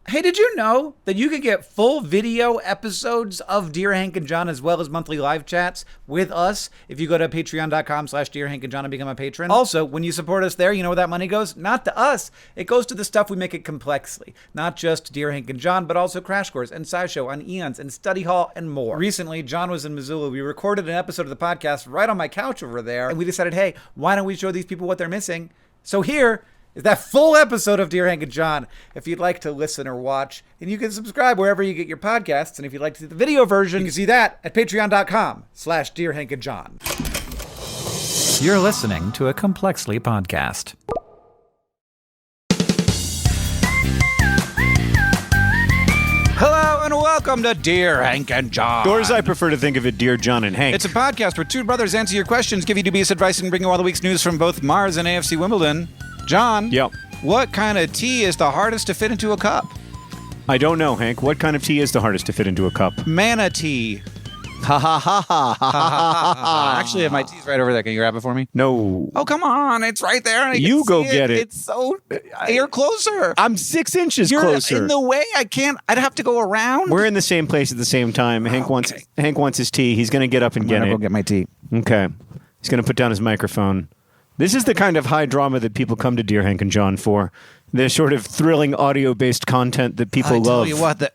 Hey, did you know that you can get full video episodes of Dear Hank and John as well as monthly live chats with us if you go to patreon.com/DearHankandJohn and become a patron? Also, when you support us there, you know where that money goes? Not to us. It goes to the stuff we make it Complexly. Not just Dear Hank and John, but also Crash Course and SciShow on Eons and Study Hall and more. Recently, John was in Missoula. We recorded an episode of the podcast right on my couch over there, and we decided, hey, why don't we show these people what they're missing? So here is that full episode of Dear Hank and John if you'd like to listen or watch. And you can subscribe wherever you get your podcasts. And if you'd like to see the video version, you can see that at patreon.com/DearHankandJohn. You're listening to a Complexly podcast. Hello and welcome to Dear Hank and John. Or as I prefer to think of it, Dear John and Hank. It's a podcast where two brothers answer your questions, give you dubious advice, and bring you all the week's news from both Mars and AFC Wimbledon. John, Yep. What kind of tea is the hardest to fit into a cup? I don't know, Hank. What kind of tea is the hardest to fit into a cup? Mana tea. Ha ha ha ha ha ha ha. Actually, my tea's right over there. Can you grab it for me? No. Oh, come on. It's right there. And I You can go see get it. It's so... You're closer. I'm 6 inches You're closer. in the way. I can't... I'd have to go around. We're in the same place at the same time. Hank wants his tea. He's going to get up and get it. Go get my tea. Okay. He's going to put down his microphone. This is the kind of high drama that people come to Dear Hank and John for. The sort of thrilling audio-based content that people love. I tell you what, the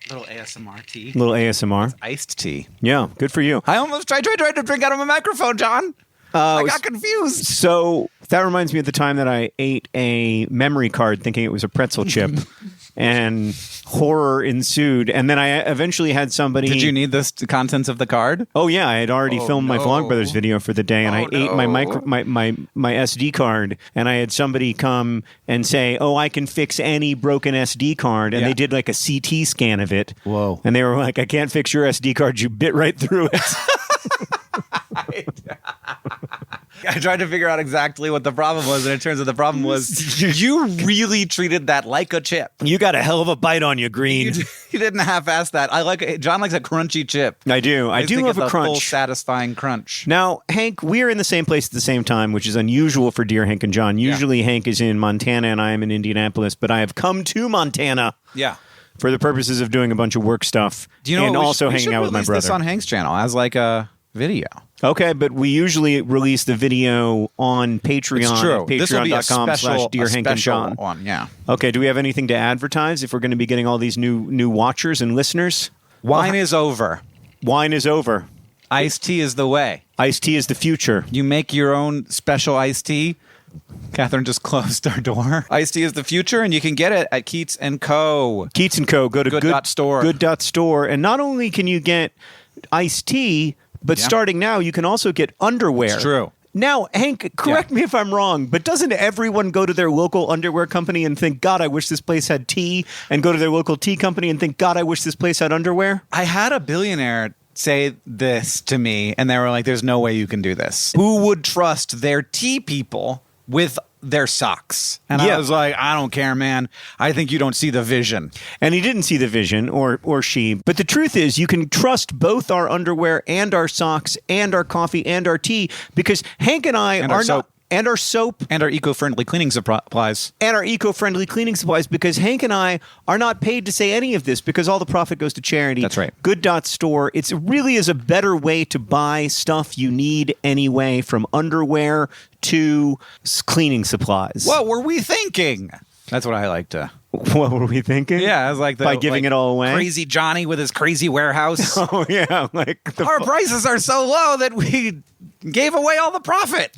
little ASMR tea. Little ASMR. Iced tea. Yeah, good for you. I almost tried to drink out of a microphone, John. I got confused. So that reminds me of the time that I ate a memory card thinking it was a pretzel chip, and horror ensued. And then I eventually had somebody... Did you need the contents of the card? Oh, yeah. I had already filmed my Vlogbrothers video for the day, and I ate my SD card, and I had somebody come and say, oh, I can fix any broken SD card. And they did like a CT scan of it. Whoa. And they were like, I can't fix your SD card. You bit right through it. I tried to figure out exactly what the problem was, and it turns out the problem was you really treated that like a chip. You got a hell of a bite on you, Green. You didn't half-ass that. John likes a crunchy chip. I do. I do love a crunch. Full, satisfying crunch. Now, Hank, we're in the same place at the same time, which is unusual for Dear Hank and John. Usually Hank is in Montana and I am in Indianapolis, but I have come to Montana. Yeah. For the purposes of doing a bunch of work stuff and also hanging out with my brother. We should release this on Hank's channel as like a video. Okay, but we usually release the video on Patreon. It's true. Patreon.com/DearHankandJohn. One, yeah. Okay, do we have anything to advertise if we're going to be getting all these new watchers and listeners? Wine is over. Wine is over. Iced tea is the way. Iced tea is the future. You make your own special iced tea. Catherine just closed our door. Iced tea is the future, and you can get it at Keats and Co. Keats and Co. Go to good.store. Good.store. And not only can you get iced tea, but starting now, you can also get underwear. It's true. Now, Hank, correct me if I'm wrong, but doesn't everyone go to their local underwear company and think, God, I wish this place had tea, and go to their local tea company and think, God, I wish this place had underwear? I had a billionaire say this to me, and they were like, there's no way you can do this. Who would trust their tea people with their socks? And I was like, I don't care, man. I think you don't see the vision. And he didn't see the vision, or she. But the truth is, you can trust both our underwear and our socks and our coffee and our tea, because Hank and I are not... And our soap. And our eco-friendly cleaning supplies. And our eco-friendly cleaning supplies, because Hank and I are not paid to say any of this, because all the profit goes to charity. That's right. Good.store. It really is a better way to buy stuff you need anyway, from underwear to cleaning supplies. What were we thinking? That's what I like to... What were we thinking? Yeah, I was like... By giving it all away? Crazy Johnny with his crazy warehouse. Oh, yeah. Our prices are so low that we gave away all the profit.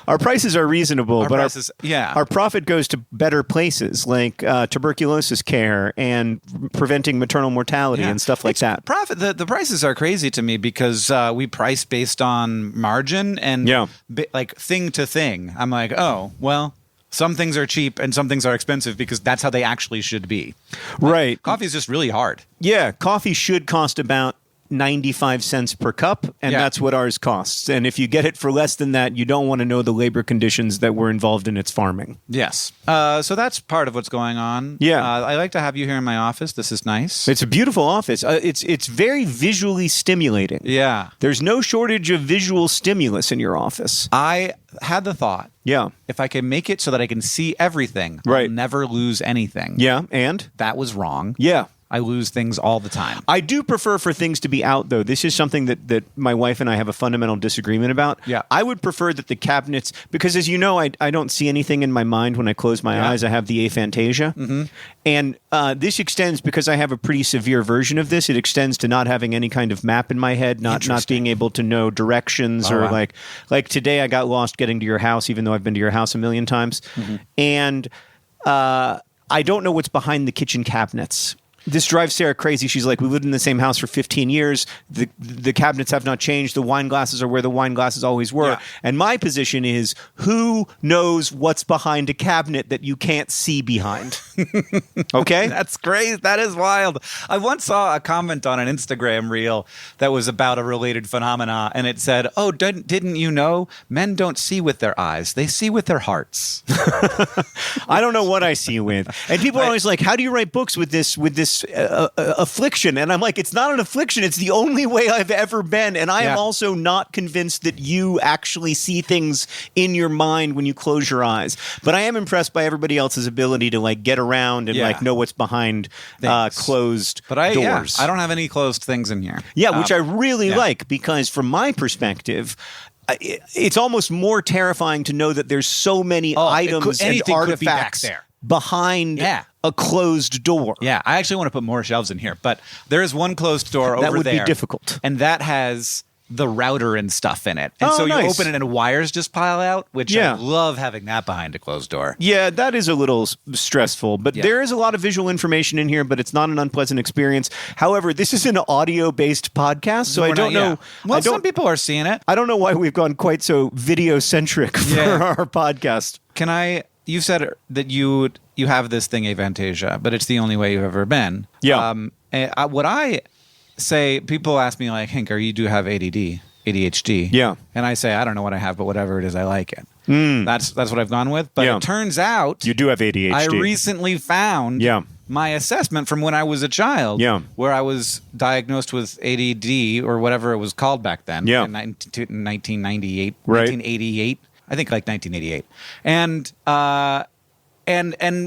Our prices are reasonable, but our profit goes to better places like tuberculosis care and preventing maternal mortality and stuff like that. The prices are crazy to me because we price based on margin and like thing to thing. I'm like, oh, well, some things are cheap and some things are expensive because that's how they actually should be. Right. Coffee is just really hard. Yeah, coffee should cost about 95 cents per cup, and that's what ours costs. And if you get it for less than that, you don't want to know the labor conditions that were involved in its farming. Yes. So that's part of what's going on. Yeah. I like to have you here in my office. This is nice. It's a beautiful office. It's very visually stimulating. Yeah. There's no shortage of visual stimulus in your office. I had the thought, Yeah. if I can make it so that I can see everything, Right. I'll never lose anything. Yeah, and? That was wrong. Yeah. I lose things all the time. I do prefer for things to be out, though. This is something that my wife and I have a fundamental disagreement about. Yeah. I would prefer that the cabinets, because as you know, I don't see anything in my mind when I close my eyes. I have the aphantasia. Mm-hmm. And this extends, because I have a pretty severe version of this, it extends to not having any kind of map in my head, not being able to know directions or like today I got lost getting to your house, even though I've been to your house a million times. Mm-hmm. And I don't know what's behind the kitchen cabinets. This drives Sarah crazy. She's like, we lived in the same house for 15 years. The cabinets have not changed. The wine glasses are where the wine glasses always were. Yeah. And my position is, who knows what's behind a cabinet that you can't see behind? Okay? That's crazy. That is wild. I once saw a comment on an Instagram reel that was about a related phenomena, and it said, oh, didn't you know men don't see with their eyes. They see with their hearts. I don't know what I see with. And people are always like, how do you write books with this affliction? And I'm like, it's not an affliction. It's the only way I've ever been. And I am also not convinced that you actually see things in your mind when you close your eyes. But I am impressed by everybody else's ability to like get around and like know what's behind closed doors. I don't have any closed things in here. Yeah, which I really like, because from my perspective, it's almost more terrifying to know that there's so many items and artifacts behind a closed door. Yeah, I actually want to put more shelves in here, but there is one closed door over there. That would be difficult. And that has the router and stuff in it. And so you open it and wires just pile out, which I love having that behind a closed door. Yeah, that is a little stressful, but there is a lot of visual information in here, but it's not an unpleasant experience. However, this is an audio-based podcast, so I don't know. Well, some people are seeing it. I don't know why we've gone quite so video-centric for our podcast. You said that you have this thing, Aphantasia, but it's the only way you've ever been. Yeah. What I say, people ask me like, Hank, do you have ADHD? Yeah. And I say, I don't know what I have, but whatever it is, I like it. That's what I've gone with. But it turns out you do have ADHD. I recently found my assessment from when I was a child, where I was diagnosed with ADD or whatever it was called back then, in 1998, 1988. I think like 1988. And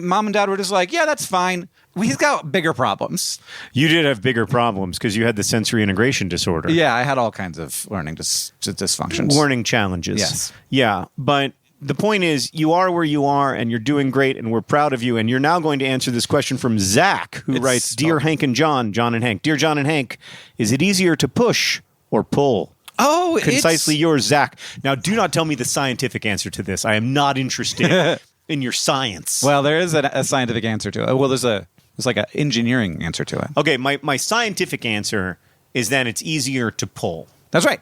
mom and dad were just like, yeah, that's fine. He's got bigger problems. You did have bigger problems because you had the sensory integration disorder. Yeah, I had all kinds of learning dysfunctions. Learning challenges. Yes. Yeah, but the point is, you are where you are, and you're doing great, and we're proud of you. And you're now going to answer this question from Zach, who writes, Dear Hank and John and Hank. Dear John and Hank, is it easier to push or pull? Oh, Concisely yours, Zach. Now, do not tell me the scientific answer to this. I am not interested in your science. Well, there is a scientific answer to it. Well, there's like an engineering answer to it. Okay, my scientific answer is that it's easier to pull. That's right.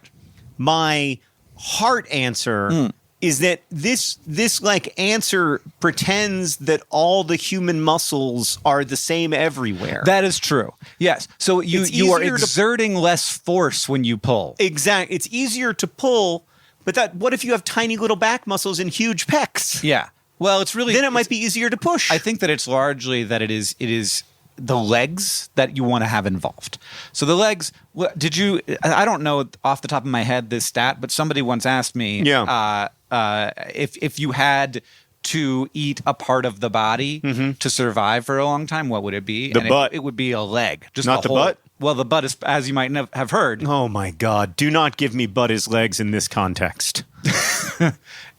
My heart answer is that this like answer pretends that all the human muscles are the same everywhere. That is true. Yes. So you are exerting less force when you pull. Exactly. It's easier to pull, but what if you have tiny little back muscles and huge pecs? Yeah. Well, then it might be easier to push. I think that it's largely that it is the legs that you want to have involved. So the legs, I don't know off the top of my head this stat, but somebody once asked me if you had to eat a part of the body to survive for a long time, what would it be? The butt. It would be a leg. Just not the butt? Well, the butt is, as you might have heard. Oh my God. Do not give me butt as legs in this context.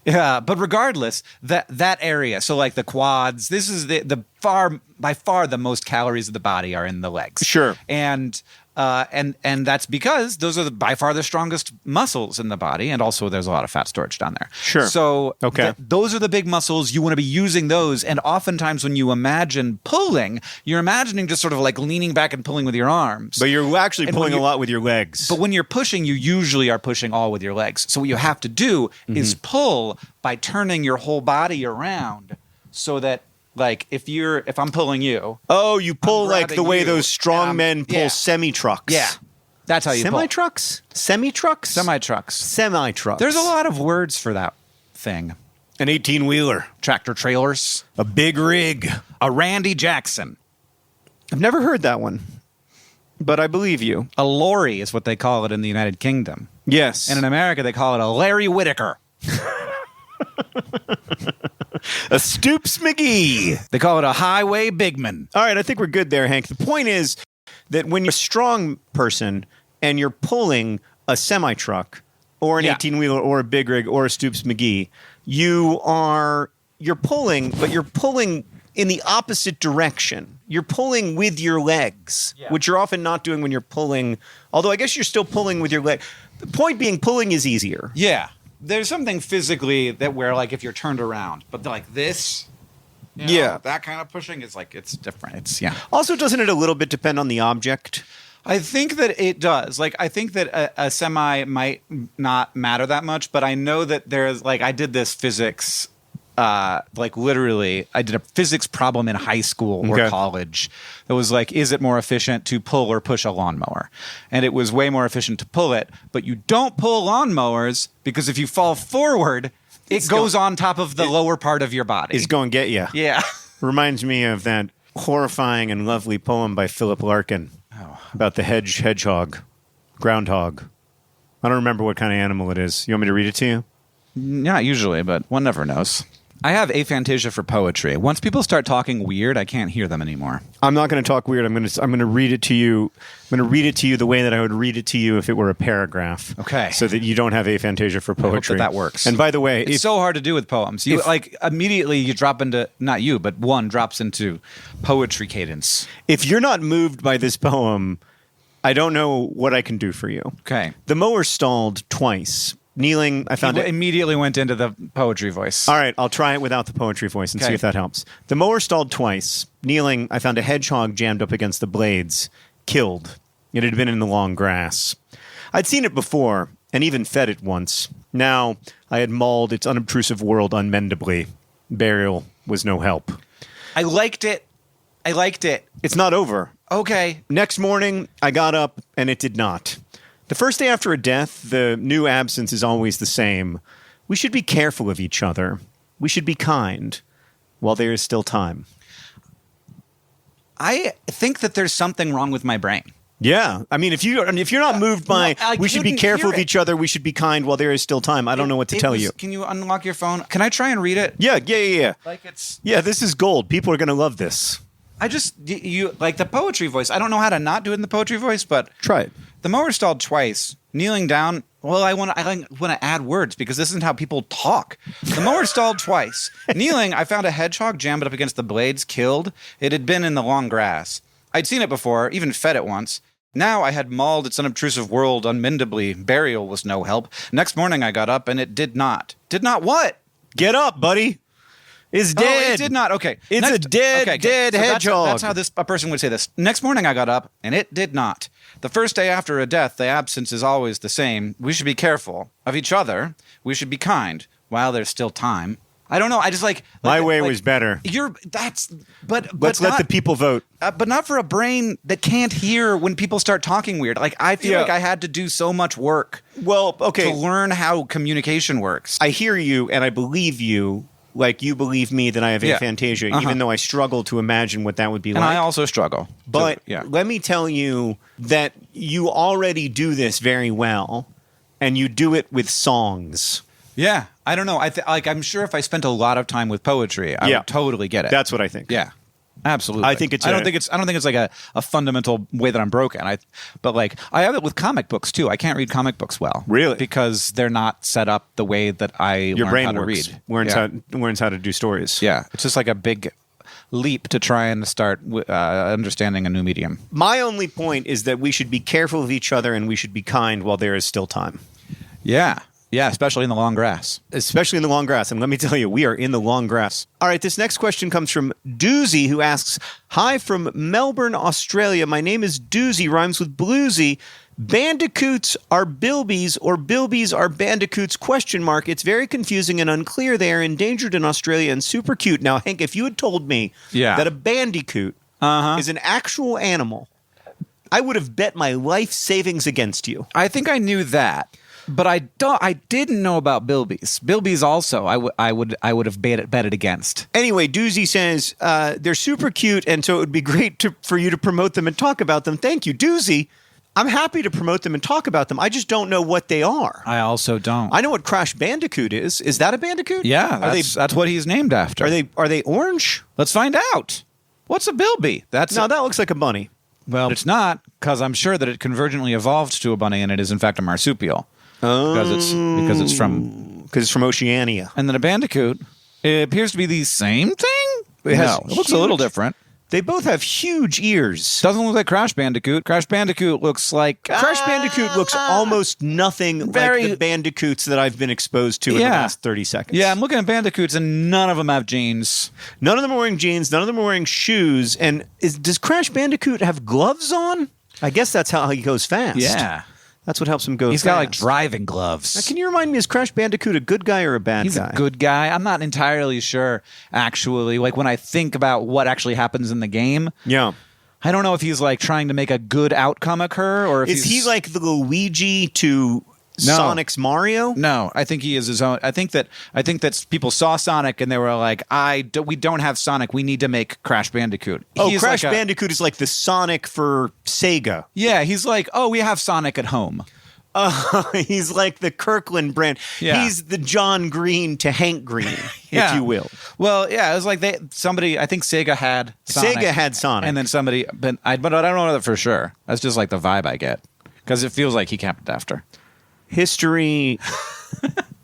Yeah, but regardless, that area, so like the quads, this is by far the most calories of the body are in the legs. Sure. And that's because those are by far the strongest muscles in the body, and also there's a lot of fat storage down there. Sure. So those are the big muscles. You want to be using those, and oftentimes when you imagine pulling, you're imagining just sort of like leaning back and pulling with your arms. But you're actually pulling a lot with your legs. But when you're pushing, you usually are pushing all with your legs. So what you have to do is pull by turning your whole body around, so that like if I'm pulling you. Oh, you pull like the way those strong men pull semi trucks. Yeah. That's how you pull. Semi-trucks? Semi-trucks? Semi-trucks. Semi-trucks. There's a lot of words for that thing. An 18-wheeler. Tractor trailers. A big rig. A Randy Jackson. I've never heard that one, but I believe you. A lorry is what they call it in the United Kingdom. Yes. And in America, they call it a Larry Whitaker. A Stoops McGee. They call it a highway bigman. All right, I think we're good there, Hank. The point is that when you're a strong person and you're pulling a semi-truck or an 18-wheeler or a big rig or a Stoops McGee, you're pulling, but you're pulling in the opposite direction. You're pulling with your legs, which you're often not doing when you're pulling, although I guess you're still pulling with your leg. The point being, pulling is easier. Yeah. There's something physically that where, like, if you're turned around, but like this, that kind of pushing is like, it's different. It's, Also, doesn't it a little bit depend on the object? I think that it does. Like, I think that a semi might not matter that much, but I know that there's, like, I did this physics, like, literally, I did a physics problem in high school or college that was like, is it more efficient to pull or push a lawnmower? And it was way more efficient to pull it, but you don't pull lawnmowers because if you fall forward, it goes on top of the lower part of your body. It's going to get you. Yeah. Reminds me of that horrifying and lovely poem by Philip Larkin about the hedgehog, groundhog. I don't remember what kind of animal it is. You want me to read it to you? Not usually, but one never knows. I have aphantasia for poetry. Once people start talking weird, I can't hear them anymore. I'm not going to talk weird. I'm going to read it to you. I'm going to read it to you the way that I would read it to you if it were a paragraph. Okay. So that you don't have aphantasia for poetry. I hope that works. And by the way, it's so hard to do with poems. You immediately you drop into, not you, but one drops into poetry cadence. If you're not moved by this poem, I don't know what I can do for you. Okay. The mower stalled twice. Kneeling, I found it. Immediately went into the poetry voice. All right, I'll try it without the poetry voice and see if that helps. The mower stalled twice. Kneeling, I found a hedgehog jammed up against the blades. Killed. It had been in the long grass. I'd seen it before, and even fed it once. Now, I had mauled its unobtrusive world unmendably. Burial was no help. I liked it. It's not over. Okay. Next morning, I got up, and it did not. The first day after a death, the new absence is always the same. We should be careful of each other. We should be kind while there is still time. I think that there's something wrong with my brain. Yeah. I mean, if you're not moved by we should be careful of each other, we should be kind while there is still time, I don't know what to tell you. Can you unlock your phone? Can I try and read it? Yeah. Like it's... Yeah, this is gold. People are going to love this. You like the poetry voice. I don't know how to not do it in the poetry voice, but... Try it. The mower stalled twice. Kneeling down. Well, I want to add words because this isn't how people talk. The mower stalled twice. Kneeling, I found a hedgehog jammed up against the blades, killed. It had been in the long grass. I'd seen it before, even fed it once. Now I had mauled its unobtrusive world unmendably. Burial was no help. Next morning I got up and it did not. Did not what? Get up, buddy. It's dead. Oh, it did not. Okay. It's a dead hedgehog. That's how a person would say this. Next morning I got up and it did not. The first day after a death, the absence is always the same. We should be careful of each other. We should be kind while there's still time. I don't know. I just like my way was better. Let's let the people vote. But not for a brain that can't hear when people start talking weird. Like I feel like I had to do so much work. Well, okay, to learn how communication works. I hear you and I believe you. Like you believe me that I have aphantasia, even though I struggle to imagine what that would be like. And I also struggle. But let me tell you that you already do this very well, and you do it with songs. Yeah, I don't know. I'm sure if I spent a lot of time with poetry, I would totally get it. That's what I think. Yeah. Absolutely. I think it's. I don't think it's like a fundamental way that I'm broken. But I have it with comic books too. I can't read comic books well, really, because they're not set up the way that your brain how to works. read. Learns how to do stories. Yeah, it's just like a big leap to try and start understanding a new medium. My only point is that we should be careful of each other and we should be kind while there is still time. Yeah. Yeah, especially in the long grass. Especially in the long grass. And let me tell you, we are in the long grass. All right, this next question comes from Doozy, who asks, hi from Melbourne, Australia. My name is Doozy, rhymes with bluesy. Bandicoots are Bilbies or Bilbies are Bandicoots, ? It's very confusing and unclear. They are endangered in Australia and super cute. Now, Hank, if you had told me that a bandicoot is an actual animal, I would have bet my life savings against you. I think I knew that, but I didn't know about Bilbies. Bilbies also, I would have betted against. Anyway, Doozy says they're super cute, and so it would be great for you to promote them and talk about them. Thank you, Doozy. I'm happy to promote them and talk about them. I just don't know what they are. I also don't. I know what Crash Bandicoot is. Is that a Bandicoot? Yeah, that's what he's named after. Are they orange? Let's find out. What's a Bilby? That looks like a bunny. Well, it's not, because I'm sure that it convergently evolved to a bunny, and it is in fact a marsupial. Because it's from Oceania. And then a bandicoot, it appears to be the same thing. It looks a little different. They both have huge ears. Doesn't look like Crash Bandicoot. Crash Bandicoot looks like... Crash Bandicoot looks almost nothing like the Bandicoots that I've been exposed to in the last 30 seconds. Yeah, I'm looking at Bandicoots, and none of them have jeans. None of them are wearing jeans. None of them are wearing shoes. And does Crash Bandicoot have gloves on? I guess that's how he goes fast. Yeah. That's what helps him go He's fast. got like driving gloves. Now, can you remind me, is Crash Bandicoot a good guy or a bad guy? He's a good guy. I'm not entirely sure, actually. Like, when I think about what actually happens in the game, I don't know if he's like trying to make a good outcome occur, or if is he like the Luigi to Sonic's Mario? No, I think he is his own. I think that people saw Sonic and they were like, we don't have Sonic. We need to make Crash Bandicoot. Crash Bandicoot is like the Sonic for Sega. Yeah, he's like, we have Sonic at home. He's like the Kirkland brand. Yeah. He's the John Green to Hank Green, if you will. Well, yeah, it was like I think Sega had Sonic. Sega had Sonic. And then somebody, but I don't know that for sure. That's just like the vibe I get. Because it feels like he kept it after. History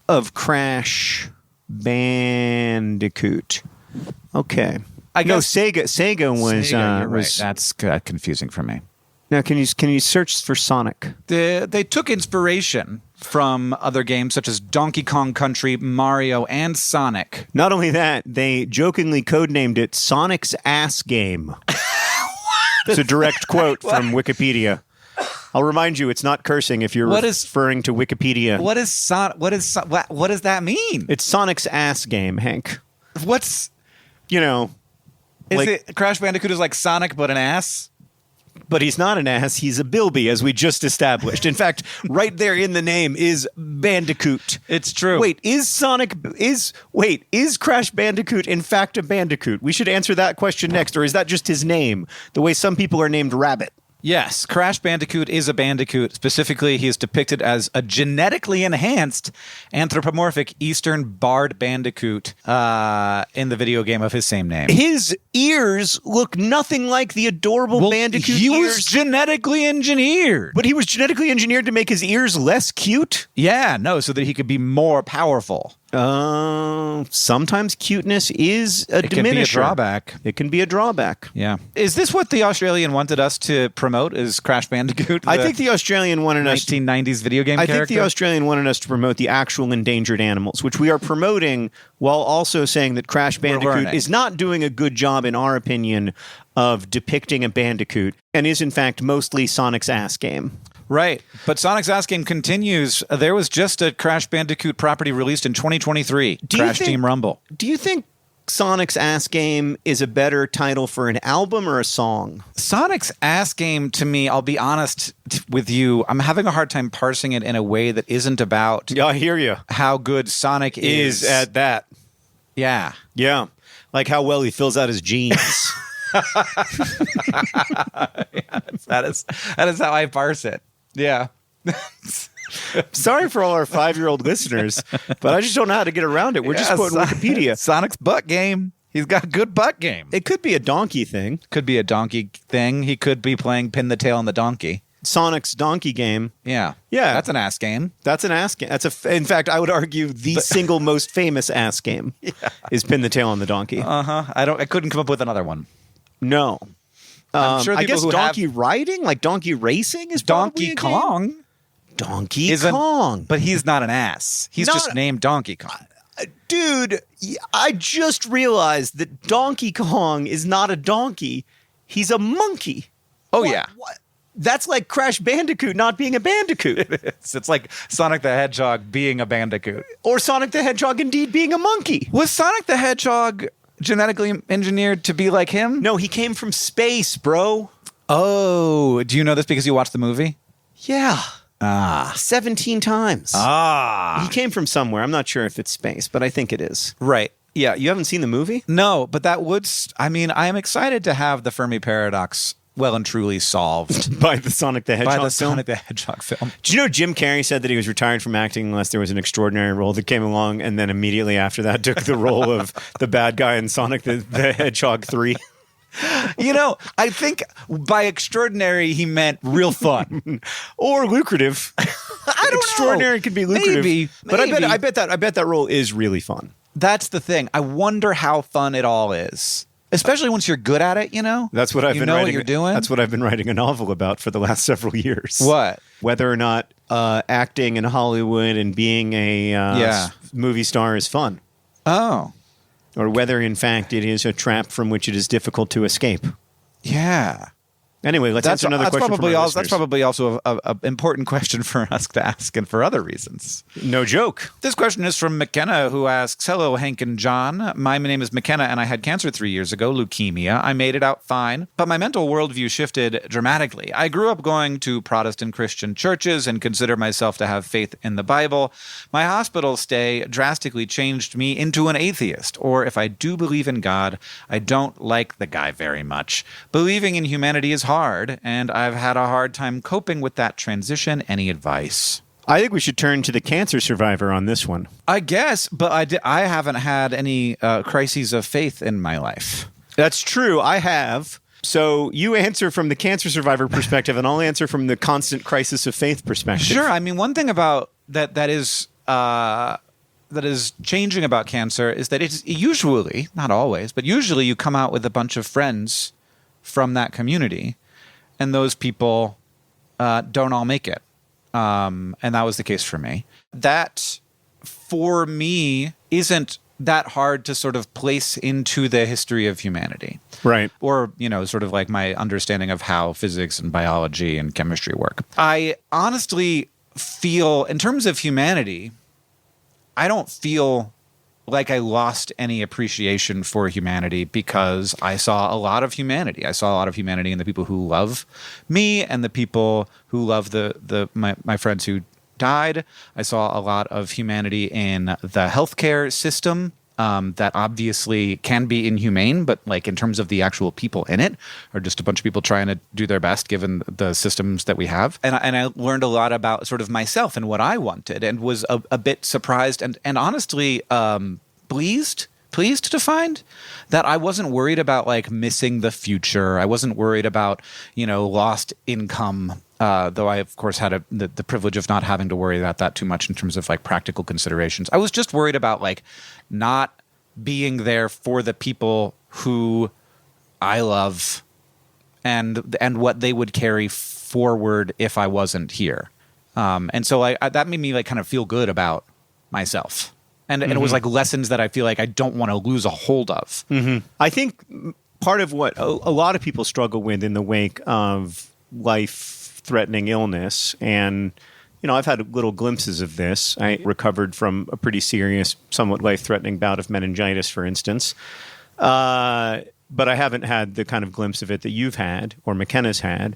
of Crash Bandicoot. Okay. I guess Sega was you're right. That's confusing for me. Now, can you search for Sonic? They took inspiration from other games such as Donkey Kong Country, Mario, and Sonic. Not only that, they jokingly codenamed it Sonic's Ass Game. It's a direct quote from Wikipedia. I'll remind you, it's not cursing if you're referring to Wikipedia. What does that mean? It's Sonic's Ass Game, Hank. What's... Is it Crash Bandicoot is like Sonic but an ass? But he's not an ass, he's a bilby, as we just established. In fact, right there in the name is Bandicoot. It's true. Wait, is Crash Bandicoot in fact a bandicoot? We should answer that question next, or is that just his name? The way some people are named Rabbit. Yes, Crash Bandicoot is a bandicoot. Specifically, he is depicted as a genetically enhanced anthropomorphic Eastern barred bandicoot in the video game of his same name. His ears look nothing like the adorable bandicoot ears. He was genetically engineered. But he was genetically engineered to make his ears less cute? Yeah, no, so that he could be more powerful. Sometimes cuteness is a diminisher. It can be a drawback. It can be a drawback. Yeah. Is this what the Australian wanted us to promote, is Crash Bandicoot? I think the Australian wanted us 1990s video game character? I think the Australian wanted us to promote the actual endangered animals, which we are promoting while also saying that Crash Bandicoot is not doing a good job, in our opinion, of depicting a bandicoot and is, in fact, mostly Sonic's ass game. Right. But Sonic's Ass Game continues. There was just a Crash Bandicoot property released in 2023, Crash Team Rumble. Do you think Sonic's Ass Game is a better title for an album or a song? Sonic's Ass Game, to me, I'll be honest with you, I'm having a hard time parsing it in a way that isn't about I hear you. How good Sonic is at that. Yeah. Yeah. Like how well he fills out his jeans. That is how I parse it. Yeah. Sorry for all our 5-year-old listeners, but I just don't know how to get around it. We're just quoting Wikipedia. Sonic's butt game. He's got a good butt game. It could be a donkey thing. Could be a donkey thing. He could be playing Pin the Tail on the Donkey. Sonic's donkey game. Yeah. Yeah. That's an ass game. That's an ass game. In fact, I would argue the single most famous ass game is Pin the Tail on the Donkey. Uh-huh. I couldn't come up with another one. No. I'm sure I guess donkey riding, like donkey racing, is Donkey Kong. Donkey Kong. But he's not an ass. He's just named Donkey Kong. Dude, I just realized that Donkey Kong is not a donkey. He's a monkey. Oh, yeah. What? That's like Crash Bandicoot not being a bandicoot. It's like Sonic the Hedgehog being a bandicoot. Or Sonic the Hedgehog indeed being a monkey. Was Sonic the Hedgehog genetically engineered to be like him? No, he came from space, bro. Oh, do you know this because you watched the movie? Yeah. 17 times. He came from somewhere. I'm not sure if it's space, but I think it is. Right. Yeah, you haven't seen the movie? No, but that would... I mean, I am excited to have the Fermi paradox well and truly solved. By the Sonic the Hedgehog By the film? Sonic the Hedgehog film. Do you know Jim Carrey said that he was retired from acting unless there was an extraordinary role that came along, and then immediately after that took the role of the bad guy in Sonic the Hedgehog 3? You know, I think by extraordinary he meant real fun. Or lucrative. I don't know. Extraordinary could be lucrative. Maybe. But I bet that role is really fun. That's the thing. I wonder how fun it all is. Especially once you're good at it, you know? That's what I've been know writing. What you're doing? That's what I've been writing a novel about for the last several years. What? Whether or not acting in Hollywood and being a movie star is fun. Oh. Or whether, in fact, it is a trap from which it is difficult to escape. Yeah. Anyway, let's answer another question from our listeners. That's probably also an important question for us to ask, and for other reasons. No joke. This question is from McKenna, who asks, "Hello, Hank and John. My name is McKenna, and I had cancer 3 years ago, leukemia. I made it out fine, but my mental worldview shifted dramatically. I grew up going to Protestant Christian churches and consider myself to have faith in the Bible. My hospital stay drastically changed me into an atheist, or if I do believe in God, I don't like the guy very much. Believing in humanity is hard, and I've had a hard time coping with that transition. Any advice?" I think we should turn to the cancer survivor on this one. I guess, but I haven't had any crises of faith in my life. That's true. I have. So you answer from the cancer survivor perspective, and I'll answer from the constant crisis of faith perspective. Sure. I mean, one thing about that is changing about cancer is that it's usually, not always, but usually you come out with a bunch of friends from that community, and those people don't all make it. And that was the case for me. That, for me, isn't that hard to sort of place into the history of humanity. Right. Or, you know, sort of like my understanding of how physics and biology and chemistry work. I honestly feel, in terms of humanity, I don't feel like I lost any appreciation for humanity because I saw a lot of humanity. I saw a lot of humanity in the people who love me and the people who love my friends who died. I saw a lot of humanity in the healthcare system that obviously can be inhumane, but like in terms of the actual people in it, are just a bunch of people trying to do their best given the systems that we have. And I learned a lot about sort of myself and what I wanted, and was a bit surprised and honestly pleased to find that I wasn't worried about like missing the future. I wasn't worried about, you know, lost income. Though I, of course, had the privilege of not having to worry about that too much in terms of like practical considerations. I was just worried about like not being there for the people who I love and what they would carry forward if I wasn't here. And so that made me like kind of feel good about myself. And it was like lessons that I feel like I don't want to lose a hold of. Mm-hmm. I think part of what a lot of people struggle with in the wake of life-threatening illness, and you know, I've had little glimpses of this. I recovered from a pretty serious, somewhat life-threatening bout of meningitis, for instance. But I haven't had the kind of glimpse of it that you've had or McKenna's had.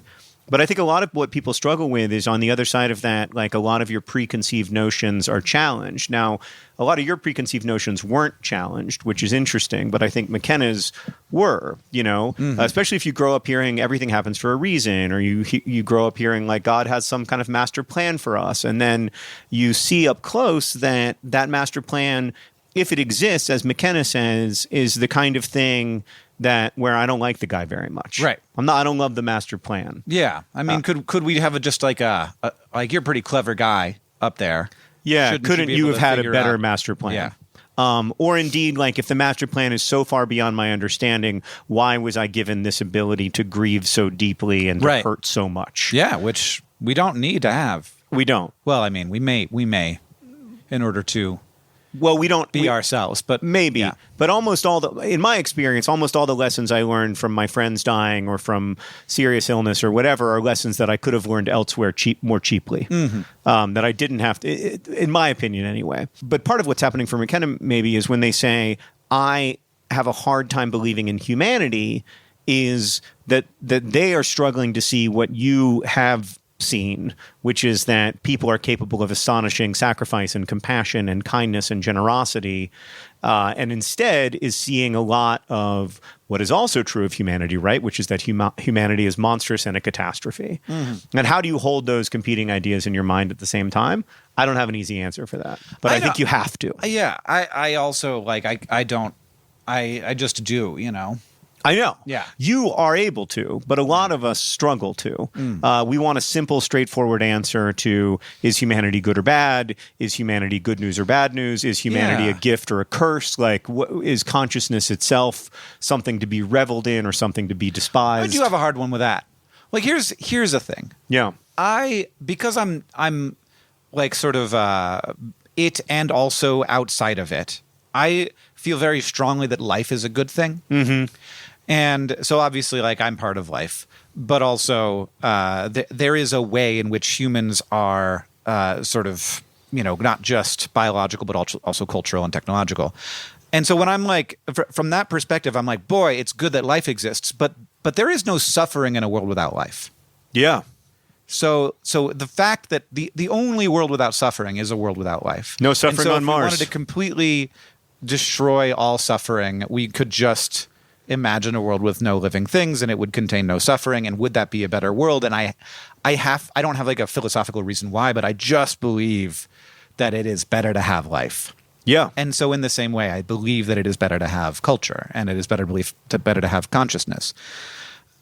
But I think a lot of what people struggle with is on the other side of that, like a lot of your preconceived notions are challenged. Now, a lot of your preconceived notions weren't challenged, which is interesting, but I think McKenna's were, you know, especially if you grow up hearing everything happens for a reason, or you grow up hearing like God has some kind of master plan for us. And then you see up close that master plan, if it exists, as McKenna says, is the kind of thing that where I don't like the guy very much. Right. I don't love the master plan. Yeah. I mean, could we have just like like you're a pretty clever guy up there. Yeah. Shouldn't couldn't you have had a better out? master plan? Yeah. Or indeed, like if the master plan is so far beyond my understanding, why was I given this ability to grieve so deeply and to hurt so much? Yeah. Which we don't need to have. We don't. Well, I mean, we may in order to. Well, we don't be ourselves, but maybe. Yeah. But in my experience, almost all the lessons I learned from my friends dying or from serious illness or whatever are lessons that I could have learned elsewhere more cheaply. That I didn't have to, in my opinion, anyway. But part of what's happening for McKenna maybe is when they say I have a hard time believing in humanity. is that they are struggling to see what you have seen, which is that people are capable of astonishing sacrifice and compassion and kindness and generosity, and instead is seeing a lot of what is also true of humanity, right? Which is that humanity is monstrous and a catastrophe. Mm-hmm. And how do you hold those competing ideas in your mind at the same time? I don't have an easy answer for that, but I think you have to. Yeah, I also like I don't. I just do, I know. Yeah. You are able to, but a lot of us struggle to. We want a simple, straightforward answer to, is humanity good or bad? Is humanity good news or bad news? Is humanity a gift or a curse? Like, is consciousness itself something to be reveled in or something to be despised? I do have a hard one with that. Like, here's the thing. Yeah. Because I'm like sort of it and also outside of it, I feel very strongly that life is a good thing. Mm-hmm. And so obviously, like, I'm part of life, but also there is a way in which humans are sort of, not just biological, but also cultural and technological. And so when I'm like, from that perspective, I'm like, boy, it's good that life exists, but there is no suffering in a world without life. Yeah. So the fact that the only world without suffering is a world without life. No suffering on Mars. If we wanted to completely destroy all suffering, we could just imagine a world with no living things and it would contain no suffering. And would that be a better world? And I don't have like a philosophical reason why, but I just believe that it is better to have life. Yeah. And so in the same way, I believe that it is better to have culture and it is better to have consciousness.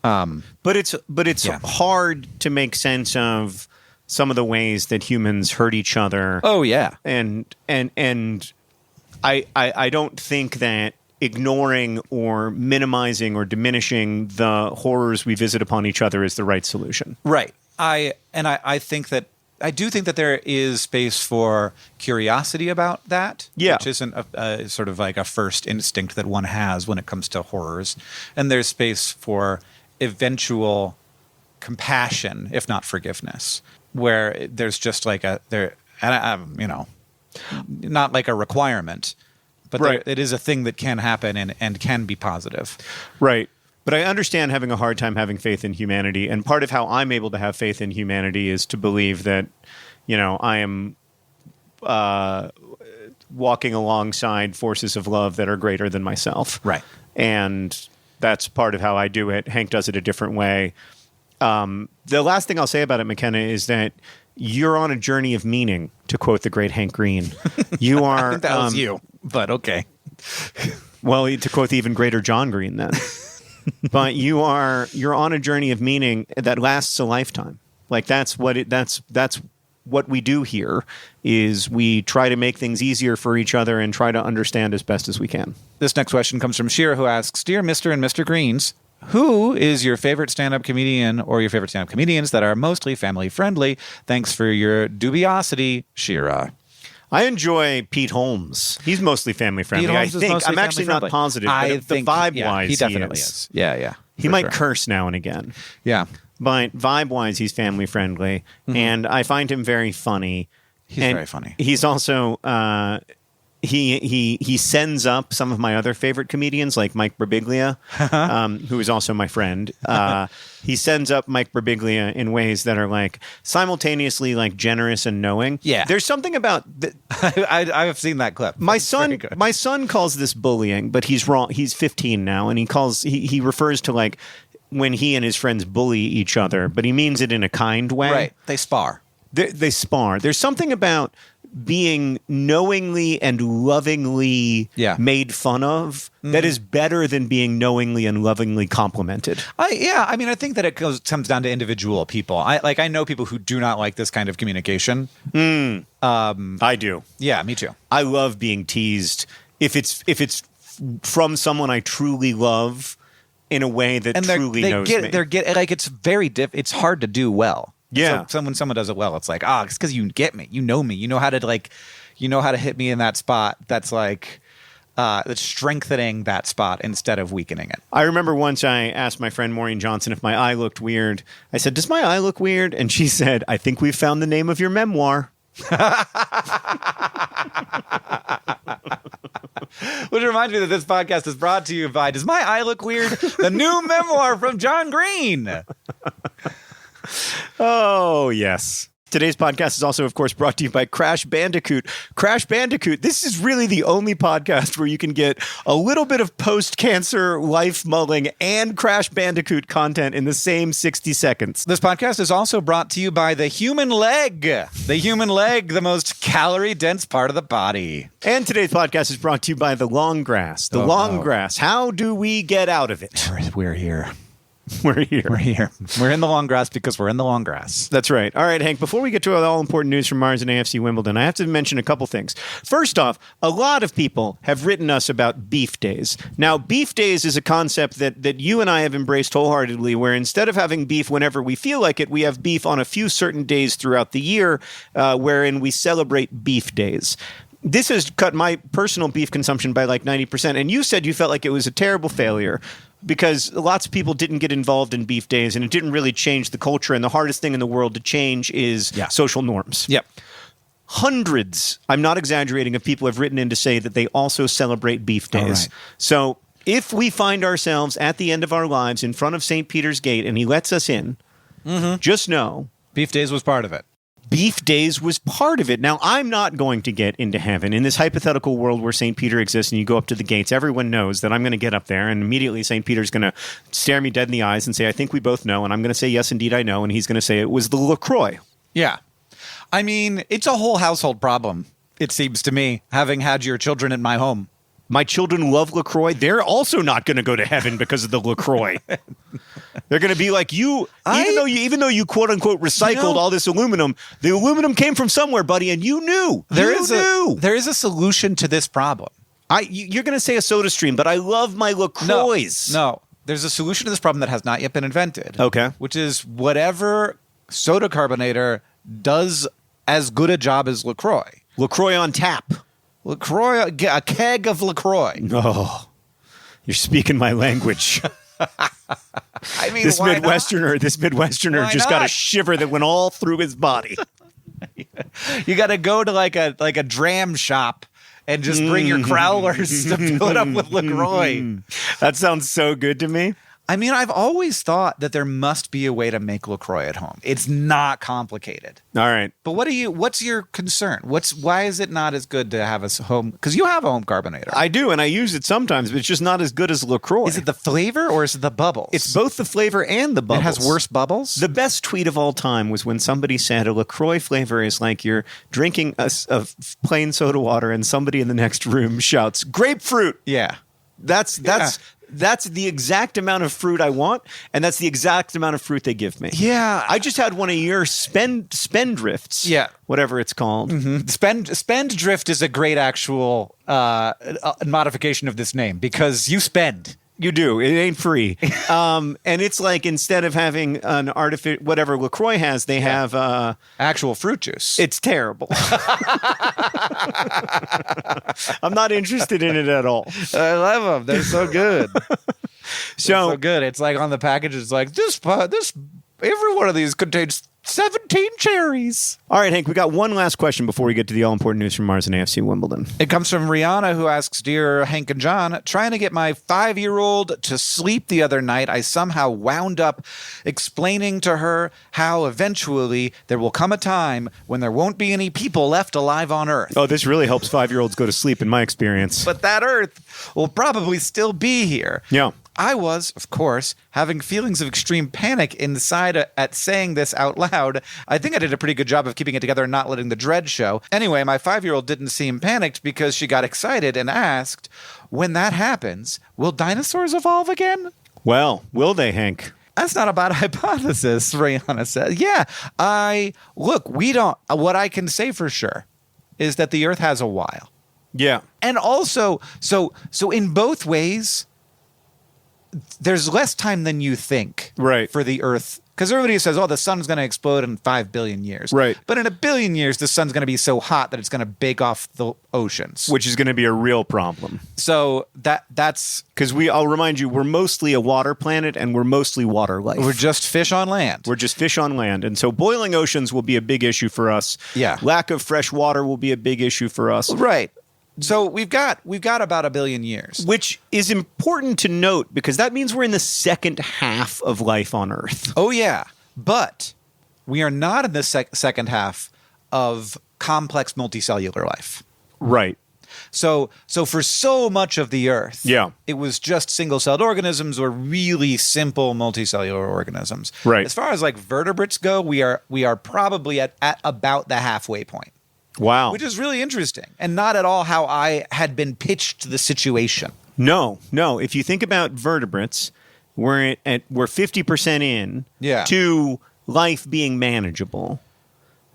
But it's hard to make sense of some of the ways that humans hurt each other. Oh yeah. And I don't think that ignoring or minimizing or diminishing the horrors we visit upon each other is the right solution. Right. I think that I do think that there is space for curiosity about that, which isn't a sort of like a first instinct that one has when it comes to horrors. And there's space for eventual compassion, if not forgiveness, where there's just like not like a requirement, but it is a thing that can happen and can be positive. Right. But I understand having a hard time having faith in humanity. And part of how I'm able to have faith in humanity is to believe that, I am walking alongside forces of love that are greater than myself. Right. And that's part of how I do it. Hank does it a different way. The last thing I'll say about it, McKenna, is that you're on a journey of meaning, to quote the great Hank Green. You are. I think that was you, but okay. Well, to quote the even greater John Green, then. But you're on a journey of meaning that lasts a lifetime. Like that's what we do here is we try to make things easier for each other and try to understand as best as we can. This next question comes from Shira, who asks, "Dear Mr. and Mr. Greens, who is your favorite stand-up comedian or your favorite stand-up comedians that are mostly family-friendly? Thanks for your dubiosity, Shira." I enjoy Pete Holmes. He's mostly family-friendly, Pete Holmes I think. I'm actually not positive, but the vibe-wise, he definitely is. Yeah. He might curse now and again. Yeah. But vibe-wise, he's family-friendly, and I find him very funny. He's very funny. He's also... He sends up some of my other favorite comedians, like Mike Birbiglia, who is also my friend. He sends up Mike Birbiglia in ways that are like simultaneously like generous and knowing. Yeah, there's something about I've seen that clip. My son calls this bullying, but he's wrong. He's 15 now, and he refers to like when he and his friends bully each other, but he means it in a kind way. Right? They spar. They spar. There's something about being knowingly and lovingly made fun of that is better than being knowingly and lovingly complimented. I mean, I think that it comes down to individual people. I know people who do not like this kind of communication. I do. Yeah, me too. I love being teased if it's from someone I truly love in a way that truly knows me. It's hard to do well. Yeah. So when someone does it well, it's like, it's because you get me. You know me. You know how to hit me in that spot. That's like, that's strengthening that spot instead of weakening it. I remember once I asked my friend Maureen Johnson if my eye looked weird. I said, "Does my eye look weird?" And she said, "I think we've found the name of your memoir." Which reminds me that this podcast is brought to you by Does My Eye Look Weird? The new memoir from John Green. Oh, yes. Today's podcast is also, of course, brought to you by Crash Bandicoot. Crash Bandicoot, this is really the only podcast where you can get a little bit of post-cancer life mulling and Crash Bandicoot content in the same 60 seconds. This podcast is also brought to you by the human leg. The human leg, the most calorie-dense part of the body. And today's podcast is brought to you by the long grass. The long grass. How do we get out of it? We're here. We're here. We're here. We're in the long grass because we're in the long grass. That's right. All right, Hank, before we get to all important news from Mars and AFC Wimbledon, I have to mention a couple things. First off, a lot of people have written us about beef days. Now, beef days is a concept that you and I have embraced wholeheartedly, where instead of having beef whenever we feel like it, we have beef on a few certain days throughout the year, wherein we celebrate beef days. This has cut my personal beef consumption by like 90%. And you said you felt like it was a terrible failure because lots of people didn't get involved in beef days and it didn't really change the culture. And the hardest thing in the world to change is social norms. Yep. Hundreds, I'm not exaggerating, of people have written in to say that they also celebrate beef days. Right. So if we find ourselves at the end of our lives in front of St. Peter's Gate and he lets us in, just know Beef Days was part of it. Beef days was part of it. Now, I'm not going to get into heaven. In this hypothetical world where St. Peter exists and you go up to the gates, everyone knows that I'm going to get up there and immediately St. Peter's going to stare me dead in the eyes and say, I think we both know. And I'm going to say, yes, indeed, I know. And he's going to say it was the LaCroix. Yeah. I mean, it's a whole household problem, it seems to me, having had your children in my home. My children love LaCroix. They're also not going to go to heaven because of the LaCroix. They're going to be like you, even though you quote unquote recycled all this aluminum, the aluminum came from somewhere, buddy, and you knew. There is a solution to this problem. You're going to say a soda stream, but I love my LaCroix. No, there's a solution to this problem that has not yet been invented. Okay. Which is whatever soda carbonator does as good a job as LaCroix. LaCroix on tap. LaCroix, a keg of LaCroix. Oh, you're speaking my language. I mean, this Midwesterner Why just not? got a shiver that went all through his body. You got to go to like a dram shop and just bring your crowlers to fill it up with LaCroix. That sounds so good to me. I mean, I've always thought that there must be a way to make LaCroix at home. It's not complicated. All right. But what's your concern? Why is it not as good to have a home? Because you have a home carbonator. I do, and I use it sometimes, but it's just not as good as LaCroix. Is it the flavor or is it the bubbles? It's both the flavor and the bubbles. It has worse bubbles? The best tweet of all time was when somebody said a LaCroix flavor is like you're drinking a plain soda water and somebody in the next room shouts, grapefruit! Yeah. That's the exact amount of fruit I want, and that's the exact amount of fruit they give me. Yeah. I just had one of your spendrifts. Yeah. Whatever it's called. Mm-hmm. Spenddrift is a great actual modification of this name because you spend. You do. It ain't free. And it's like instead of having an artificial, whatever LaCroix has, they have actual fruit juice. It's terrible. I'm not interested in it at all. I love them. They're so good. So good. It's like on the package, it's like this every one of these contains 17 cherries. All right, Hank, we got one last question before we get to the all-important news from Mars and AFC Wimbledon. It comes from Rihanna, who asks, Dear Hank and John, trying to get my 5-year-old to sleep the other night, I somehow wound up explaining to her how eventually there will come a time when there won't be any people left alive on Earth. Oh, this really helps 5-year-olds go to sleep, in my experience. But that Earth will probably still be here. Yeah. I was, of course, having feelings of extreme panic inside at saying this out loud. I think I did a pretty good job of keeping it together and not letting the dread show. Anyway, my 5-year-old didn't seem panicked because she got excited and asked, when that happens, will dinosaurs evolve again? Well, will they, Hank? That's not a bad hypothesis, Rihanna said. Yeah, we don't, what I can say for sure is that the Earth has a while. Yeah. And also, so in both ways, there's less time than you think for the Earth. Because everybody says, the sun's going to explode in 5 billion years. Right. But in 1 billion years, the sun's going to be so hot that it's going to bake off the oceans. Which is going to be a real problem. So that's... Because I'll remind you, we're mostly a water planet and we're mostly water life. We're just fish on land. And so boiling oceans will be a big issue for us. Yeah. Lack of fresh water will be a big issue for us. Right. So we've got about 1 billion years. Which is important to note because that means we're in the second half of life on Earth. Oh, yeah. But we are not in the second half of complex multicellular life. Right. So for so much of the Earth, it was just single-celled organisms or really simple multicellular organisms. Right. As far as like vertebrates go, we are probably at about the halfway point. Wow. Which is really interesting and not at all how I had been pitched the situation. No. If you think about vertebrates, we're 50% in to life being manageable.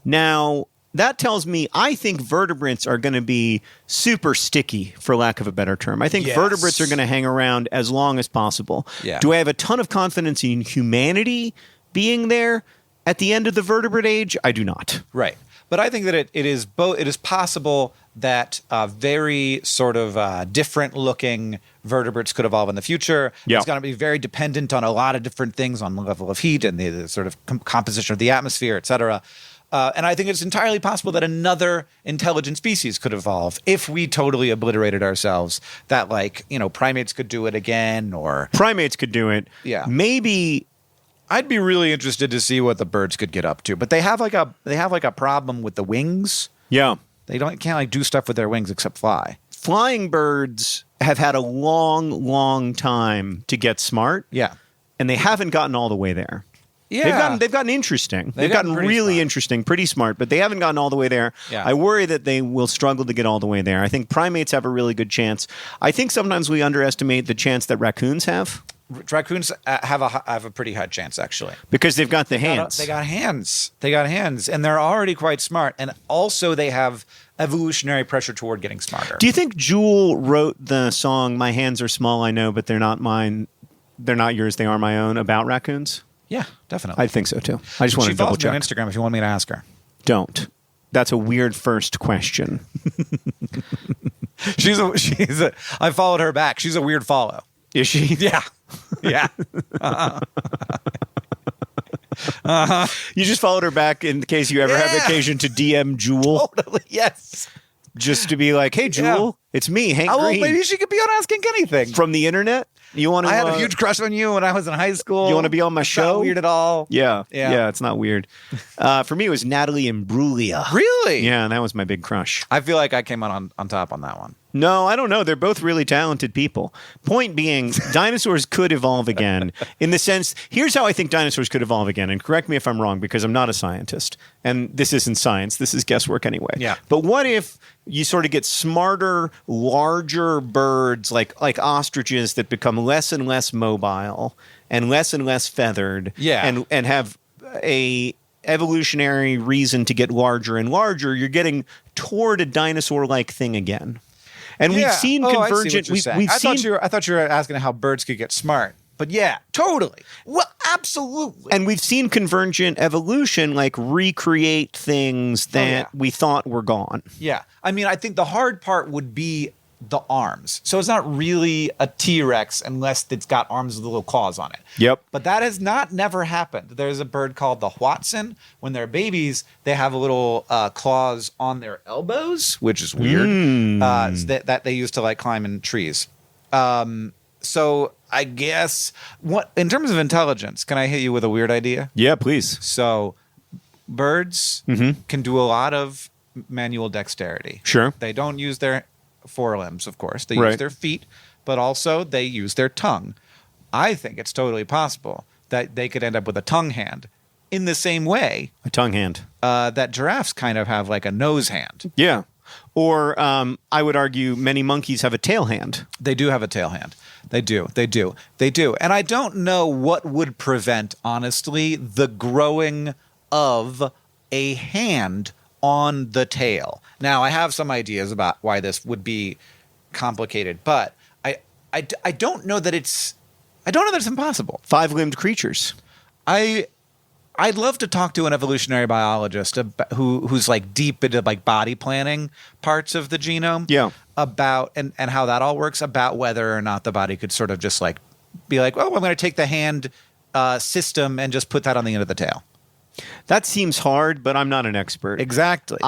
Now, that tells me I think vertebrates are going to be super sticky, for lack of a better term. I think vertebrates are going to hang around as long as possible. Yeah. Do I have a ton of confidence in humanity being there at the end of the vertebrate age? I do not. Right. But I think that it is possible that very sort of different looking vertebrates could evolve in the future. Yeah. It's going to be very dependent on a lot of different things, on the level of heat and the sort of composition of the atmosphere, et cetera. And I think it's entirely possible that another intelligent species could evolve if we totally obliterated ourselves. That, like, primates could do it again, or primates could do it. Yeah. Maybe. I'd be really interested to see what the birds could get up to, but they have like a problem with the wings. Yeah, they can't like do stuff with their wings except fly. Flying birds have had a long time to get smart. Yeah, and they haven't gotten all the way there. Yeah, they've gotten interesting. They've gotten really interesting, pretty smart, but they haven't gotten all the way there. Yeah. I worry that they will struggle to get all the way there. I think primates have a really good chance. I think sometimes we underestimate the chance that raccoons have. Raccoons have a pretty high chance, actually, because they've got the hands. They got hands, and they're already quite smart. And also, they have evolutionary pressure toward getting smarter. Do you think Jewel wrote the song "My Hands Are Small, I Know, but They're Not Mine, They're Not Yours, They Are My Own" about raccoons? Yeah, definitely. I think so too. I just want to double check. She follows me on Instagram if you want me to ask her. Don't. That's a weird first question. I followed her back. She's a weird follow. Is she? Yeah. Yeah. You just followed her back in case you ever have occasion to DM Jewel. Totally. Yes. Just to be like, hey, Jewel, it's me, Hank Green. Maybe she could be on Asking Anything. From the internet? You want to? I had a huge crush on you when I was in high school. You want to be on my show? Not weird at all. Yeah, it's not weird. For me, it was Natalie Imbruglia. Really? Yeah, that was my big crush. I feel like I came on top on that one. No, I don't know. They're both really talented people. Point being, dinosaurs could evolve again in the sense, here's how I think dinosaurs could evolve again. And correct me if I'm wrong, because I'm not a scientist. And this isn't science. This is guesswork anyway. Yeah. But what if you sort of get smarter, larger birds like ostriches that become less and less mobile and less feathered and have a evolutionary reason to get larger and larger? You're getting toward a dinosaur-like thing again. And we've seen convergent. I thought you were asking how birds could get smart. But yeah, totally. Well, absolutely. And we've seen convergent evolution like recreate things that we thought were gone. Yeah. I mean, I think the hard part would be the arms. So it's not really a T-Rex unless it's got arms with little claws on it. Yep. But that has never happened. There's a bird called the Watson. When they're babies, they have little claws on their elbows, which is weird, that they use to like climb in trees. So I guess in terms of intelligence, can I hit you with a weird idea? Yeah, please. So birds can do a lot of manual dexterity. Sure. They don't use their forelimbs, of course. They use their feet, but also they use their tongue. I think it's totally possible that they could end up with a tongue hand in the same way. A tongue hand. That giraffes kind of have like a nose hand. Yeah. Or I would argue many monkeys have a tail hand. They do have a tail hand. They do. And I don't know what would prevent, honestly, the growing of a hand on the tail. Now, I have some ideas about why this would be complicated, but I don't know that it's impossible. Five-limbed creatures. I'd love to talk to an evolutionary biologist who's like deep into like body planning parts of the genome. Yeah. About and how that all works, about whether or not the body could sort of just like be like, well, I'm going to take the hand system and just put that on the end of the tail. That seems hard, but I'm not an expert. Exactly.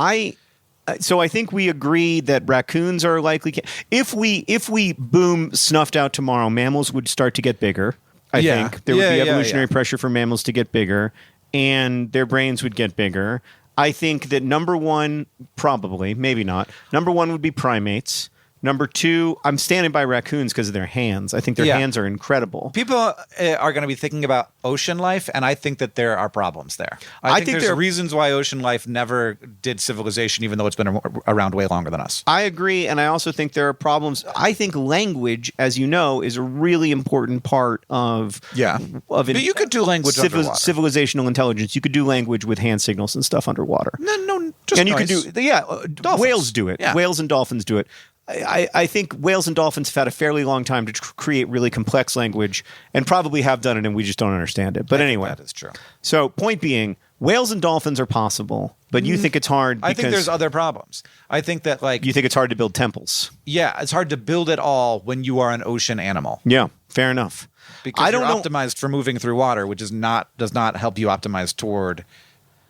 So I think we agree that raccoons are likely. If we boom snuffed out tomorrow, mammals would start to get bigger. I think there would be evolutionary pressure for mammals to get bigger, and their brains would get bigger. I think that number one, probably, maybe not. Number one would be primates. Number two, I'm standing by raccoons because of their hands. I think their hands are incredible. People are going to be thinking about ocean life, and I think that there are problems there. I think there's reasons why ocean life never did civilization, even though it's been around way longer than us. I agree, and I also think there are problems. I think language, as you know, is a really important part of but you could do language underwater. Civilizational intelligence. You could do language with hand signals and stuff underwater. No, just and noise. You could do whales do it. Yeah. Whales and dolphins do it. I think whales and dolphins have had a fairly long time to create really complex language and probably have done it, and we just don't understand it. But anyway. That is true. So point being, whales and dolphins are possible, but you think it's hard because... I think there's other problems. I think that You think it's hard to build temples. Yeah, it's hard to build it all when you are an ocean animal. Yeah, fair enough. Because you're optimized for moving through water, which does not help you optimize toward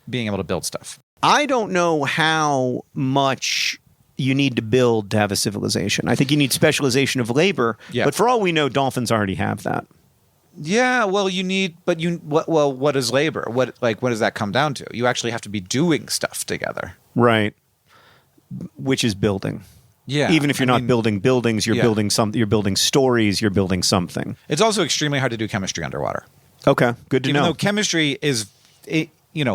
being able to build stuff. I don't know how much you need to build to have a civilization. I think you need specialization of labor, but for all we know, dolphins already have that. Yeah, well, what is labor? What does that come down to? You actually have to be doing stuff together. Right. Which is building. Yeah. Even if you're not building buildings, you're building something, you're building stories, you're building something. It's also extremely hard to do chemistry underwater. Okay, good to know. Even though chemistry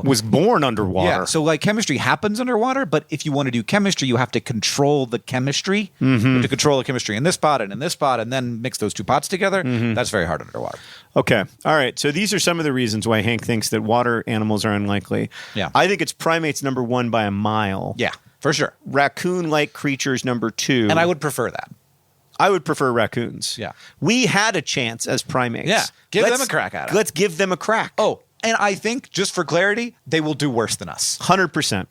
was born underwater. Yeah, so chemistry happens underwater, but if you want to do chemistry, you have to control the chemistry. You have to control the chemistry in this pot and in this pot, and then mix those two pots together. That's very hard underwater. Okay. All right. So these are some of the reasons why Hank thinks that water animals are unlikely. Yeah. I think it's primates number one by a mile. Yeah, for sure. Raccoon-like creatures number two. And I would prefer that. I would prefer raccoons. Yeah. We had a chance as primates. Yeah. Give them a crack at it. Let's give them a crack. Oh, and I think, just for clarity, they will do worse than us. 100%.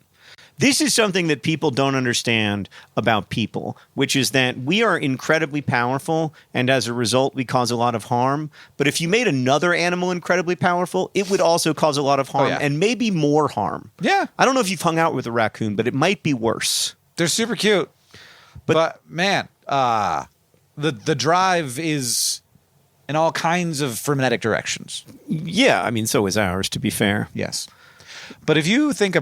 This is something that people don't understand about people, which is that we are incredibly powerful, and as a result, we cause a lot of harm. But if you made another animal incredibly powerful, it would also cause a lot of harm, and maybe more harm. Yeah. I don't know if you've hung out with a raccoon, but it might be worse. They're super cute. But man, the drive is in all kinds of frenetic directions. Yeah, I mean, so is ours, to be fair. Yes. But if you think if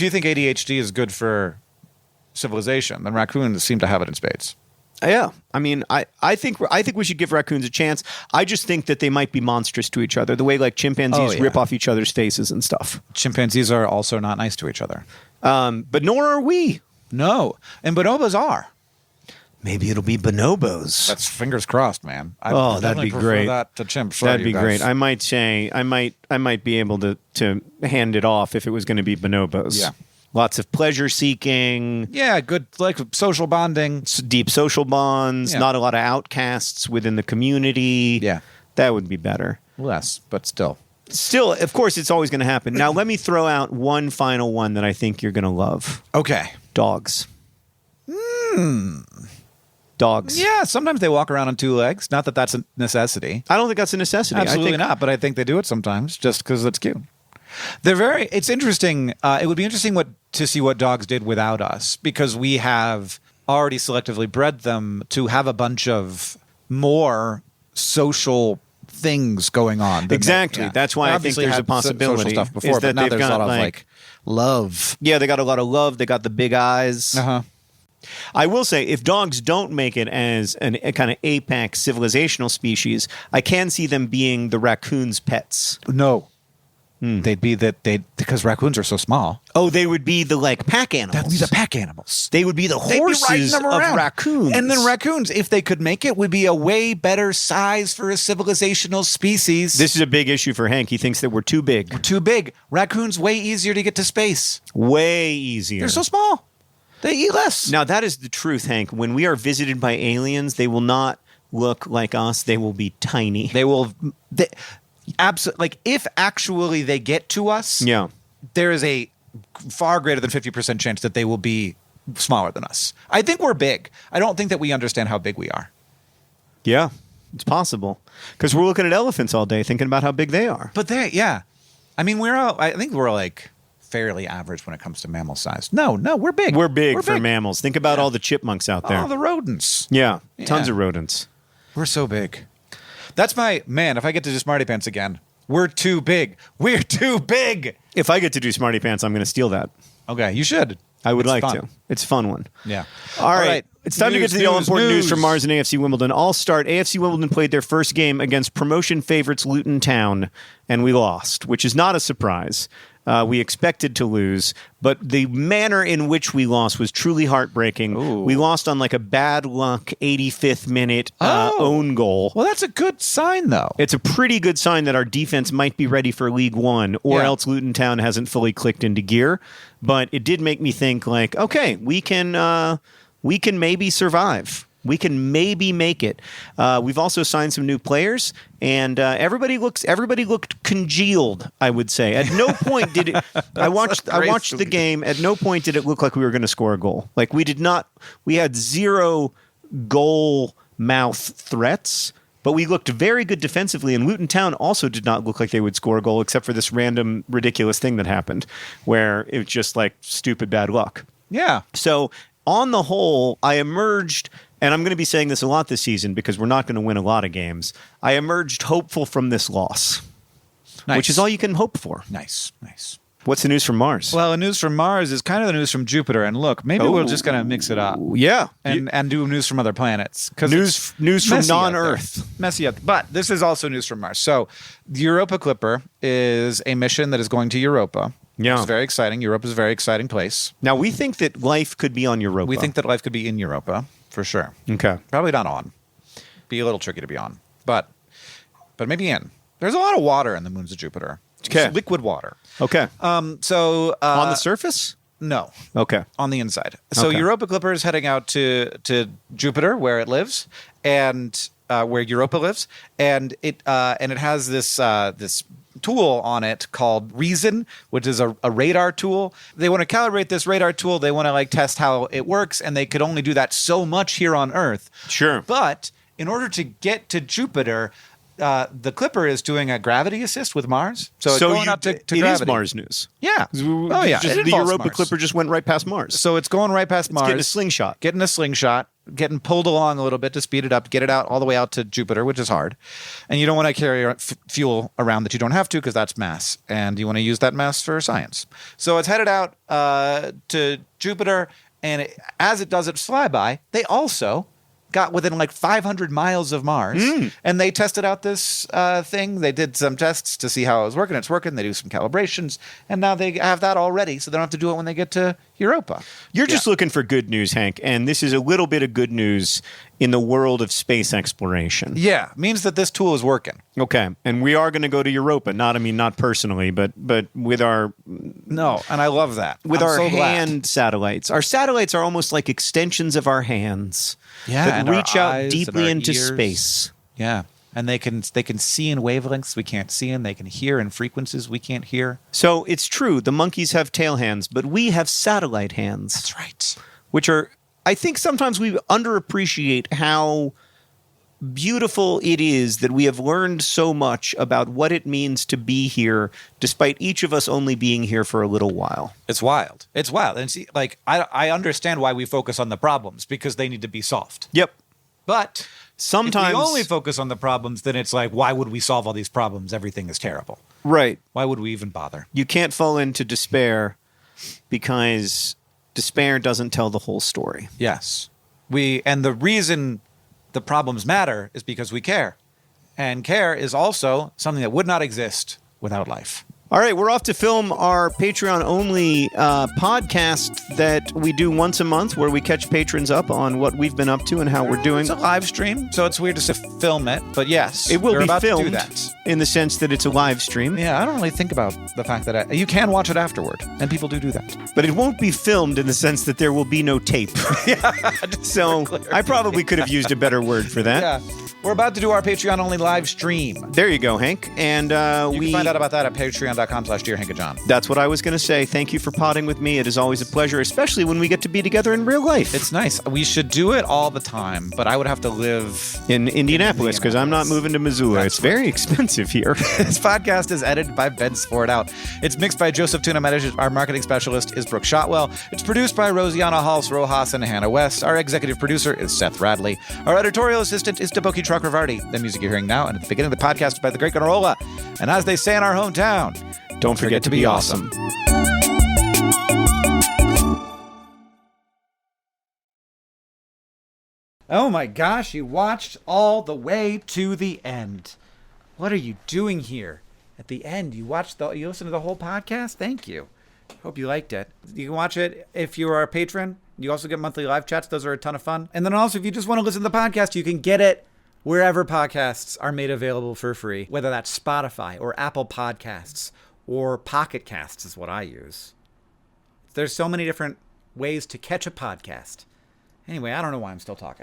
you think ADHD is good for civilization, then raccoons seem to have it in spades. Yeah. I mean, I think we should give raccoons a chance. I just think that they might be monstrous to each other, the way chimpanzees rip off each other's faces and stuff. Chimpanzees are also not nice to each other. But nor are we. No. And bonobos are. Maybe it'll be bonobos. That's fingers crossed, man. That'd be great. That to chimps. That'd be great. I might say I might be able to hand it off if it was going to be bonobos. Yeah. Lots of pleasure seeking. Yeah, good social bonding. Deep social bonds. Yeah. Not a lot of outcasts within the community. Yeah. That would be better. Less, but still. Still, of course, it's always going to happen. Now, let me throw out one final one that I think you're going to love. Okay. Dogs. Dogs. Yeah, sometimes they walk around on two legs. Not that that's a necessity. I don't think that's a necessity. Absolutely not, but I think they do it sometimes just because it's cute. It's interesting. It would be interesting to see what dogs did without us, because we have already selectively bred them to have a bunch of more social things going on. Exactly. That's why I think there's a possibility. Social stuff before, but now there's a lot of love. Yeah, they got a lot of love. They got the big eyes. Uh-huh. I will say, if dogs don't make it as a kind of apex civilizational species, I can see them being the raccoons' pets. No. They'd be because raccoons are so small. Oh, they would be the pack animals. That'd be the pack animals. They would be the horses of raccoons. And then raccoons, if they could make it, would be a way better size for a civilizational species. This is a big issue for Hank. He thinks that we're too big. We're too big. Raccoons way easier to get to space. Way easier. They're so small. They eat less. Now, that is the truth, Hank. When we are visited by aliens, they will not look like us. They will be tiny. They will... Absolutely. If actually they get to us, there is a far greater than 50% chance that they will be smaller than us. I think we're big. I don't think that we understand how big we are. Yeah, it's possible. Because we're looking at elephants all day thinking about how big they are. But I think we're fairly average when it comes to mammal size. No, we're big. We're big for mammals. Think about all the chipmunks out there. All the rodents. Yeah, tons of rodents. We're so big. That's man, if I get to do Smarty Pants again, we're too big. We're too big. If I get to do Smarty Pants, I'm going to steal that. Okay, you should. I would like to. It's a fun one. Yeah. All right. It's time to get to the all-important news from Mars and AFC Wimbledon. I'll start. AFC Wimbledon played their first game against promotion favorites Luton Town, and we lost, which is not a surprise. We expected to lose, but the manner in which we lost was truly heartbreaking. Ooh. We lost on like a bad luck 85th minute own goal. Well, that's a good sign, though. It's a pretty good sign that our defense might be ready for League One, or else Luton Town hasn't fully clicked into gear. But it did make me think, like, okay, we can maybe survive. We can maybe make it. We've also signed some new players, and everybody looked congealed, I would say. At no point did it. I watched the game. At no point did it look like we were going to score a goal. Like we did not. We had zero goal mouth threats. But we looked very good defensively, and Luton Town also did not look like they would score a goal, except for this random, ridiculous thing that happened, where it was just like stupid bad luck. Yeah. So on the whole, I emerged, and I'm going to be saying this a lot this season because we're not going to win a lot of games. I emerged hopeful from this loss, which is all you can hope for. Nice. What's the news from Mars? Well, the news from Mars is kind of the news from Jupiter. And look, maybe we're just going to mix it up. Yeah. And do news from other planets. News from non-Earth. Messy up. But this is also news from Mars. So the Europa Clipper is a mission that is going to Europa. Yeah. It's very exciting. Europa is a very exciting place. Now, we think that life could be on Europa. We think that life could be in Europa, for sure. Okay. Probably not on. Be a little tricky to be on. But maybe in. There's a lot of water in the moons of Jupiter. Okay. It's liquid water. Okay. So on the surface? No. Okay. On the inside. So Europa Clipper is heading out to Jupiter, where it lives, and where Europa lives, and it has this tool on it called Reason, which is a radar tool. They want to calibrate this radar tool. They want to like test how it works, and they could only do that so much here on Earth. Sure. But in order to get to Jupiter, the Clipper is doing a gravity assist with Mars. So it's going up to gravity. It is Mars news. Yeah. Oh, yeah. The Europa Clipper just went right past Mars. So it's going right past Mars. Getting a slingshot. Getting pulled along a little bit to speed it up, get it out all the way out to Jupiter, which is hard. And you don't want to carry fuel around that you don't have to because that's mass. And you want to use that mass for science. So it's headed out to Jupiter. And as it does its flyby, they also got within like 500 miles of Mars, and they tested out this thing. They did some tests to see how it was working. It's working. They do some calibrations, and now they have that all ready, so they don't have to do it when they get to Europa. You're just looking for good news, Hank, and this is a little bit of good news in the world of space exploration. Yeah, means that this tool is working. Okay, and we are going to go to Europa. Not personally, but with our and I love that with I'm our so hand glad. Satellites. Our satellites are almost like extensions of our hands. Yeah, that and reach our out eyes deeply and our into ears. space. Yeah, and they can see in wavelengths we can't see in. They can hear in frequencies we can't hear. So it's true. The monkeys have tail hands, but we have satellite hands. That's right. Which are, I think, sometimes we underappreciate how beautiful it is that we have learned so much about what it means to be here, despite each of us only being here for a little while. It's wild. And see, like, I understand why we focus on the problems, because they need to be solved. Yep. But sometimes if we only focus on the problems, then it's like, why would we solve all these problems? Everything is terrible. Right. Why would we even bother? You can't fall into despair because despair doesn't tell the whole story. Yes. And the reason the problems matter is because we care. And care is also something that would not exist without life. All right, we're off to film our Patreon-only podcast that we do once a month, where we catch patrons up on what we've been up to and how we're doing. It's a live stream, so it's weird to film it, but yes, it will be about filmed to do that. In the sense that it's a live stream. Yeah, I don't really think about the fact that you can watch it afterward, and people do that. But it won't be filmed in the sense that there will be no tape. Yeah, so I probably could have used a better word for that. Yeah. We're about to do our Patreon-only live stream. There you go, Hank. And You can find out about that at patreon.com/DearHankandJohn. That's what I was going to say. Thank you for potting with me. It is always a pleasure, especially when we get to be together in real life. It's nice. We should do it all the time, but I would have to live in Indianapolis because I'm not moving to Missoula. It's very expensive here. This podcast is edited by Ben Sportout. It's mixed by Joseph Tuna. Our marketing specialist is Brooke Shotwell. It's produced by Rosianna Halls Rojas and Hannah West. Our executive producer is Seth Radley. Our editorial assistant is Deboki Chakravarti. The music you're hearing now and at the beginning of the podcast is by the Great Gunnarola. And as they say in our hometown, don't forget to be awesome. Oh my gosh, you watched all the way to the end. What are you doing here? At the end, you listened to the whole podcast? Thank you. Hope you liked it. You can watch it if you are a patron. You also get monthly live chats. Those are a ton of fun. And then also, if you just want to listen to the podcast, you can get it wherever podcasts are made available for free, whether that's Spotify or Apple Podcasts or Pocket Casts is what I use. There's so many different ways to catch a podcast. Anyway, I don't know why I'm still talking.